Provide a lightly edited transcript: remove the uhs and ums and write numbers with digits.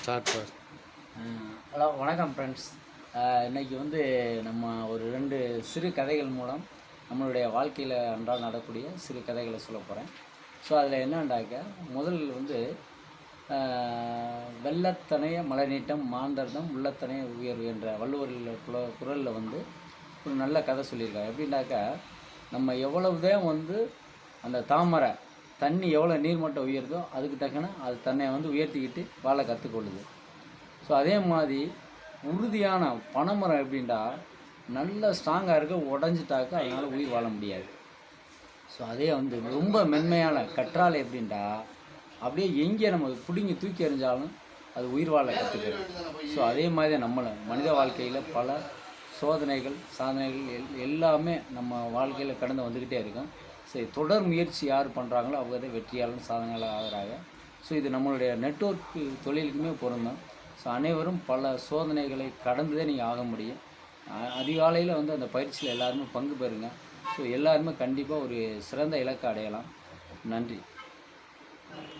Start பார். Hello, வணக்கம் friends. இன்றைக்கி வந்து நம்ம ஒரு 2 சிறு கதைகள் மூலம் நம்மளுடைய வாழ்க்கையில் அன்றாடம் நடக்கக்கூடிய சிறு கதைகளை சொல்ல போகிறேன். ஸோ அதில் என்னண்டாக்க, முதல் வந்து வெள்ளத்தனைய மழை நீட்டம் மாந்தர்தம் உள்ளத்தனைய உயர்வு என்ற வள்ளுவரில் குரலில் வந்து ஒரு நல்ல கதை சொல்லியிருக்காங்க. எப்படின்னாக்கா, நம்ம எவ்வளவுதான் வந்து அந்த தாமரை தண்ணி எவ்வளோ நீர்மட்டம் உயருதோ அதுக்கு தக்கன அது தன்னை வந்து உயர்த்திக்கிட்டு வாழ கற்றுக்கொள்ளுது. ஸோ அதே மாதிரி உறுதியான பனைமரம் எப்படின்டா, நல்ல ஸ்ட்ராங்காக இருக்க, உடஞ்சிட்டாக்கா அதனால் உயிர் வாழ முடியாது. ஸோ அதே வந்து ரொம்ப மென்மையான கற்றாழை எப்படின்டா, அப்படியே எங்கே நம்ம பிடுங்கி தூக்கி எறிஞ்சாலும் அது உயிர் வாழ கற்றுக்கிறோம். ஸோ அதே மாதிரி நம்மளை மனித வாழ்க்கையில் பல சோதனைகள் சாதனைகள் எல்லாமே நம்ம வாழ்க்கையில் கடந்து வந்துக்கிட்டே இருக்கும். சரி, தொடர் முயற்சி யார் பண்ணுறாங்களோ அவங்க தான் வெற்றியாளர் சாதனையாளர் ஆகிறாங்க. ஸோ இது நம்மளுடைய நெட்வொர்க்கு தொழிலுக்குமே பொருந்தும். ஸோ அனைவரும் பல சோதனைகளை கடந்து தான் நீங்கள் ஆக முடியும். அதிகாலையில் வந்து அந்த பயிற்சியில் எல்லாருமே பங்கு பெறுங்க. ஸோ எல்லாருமே கண்டிப்பாக ஒரு சிறந்த இலக்கை அடையலாம். நன்றி.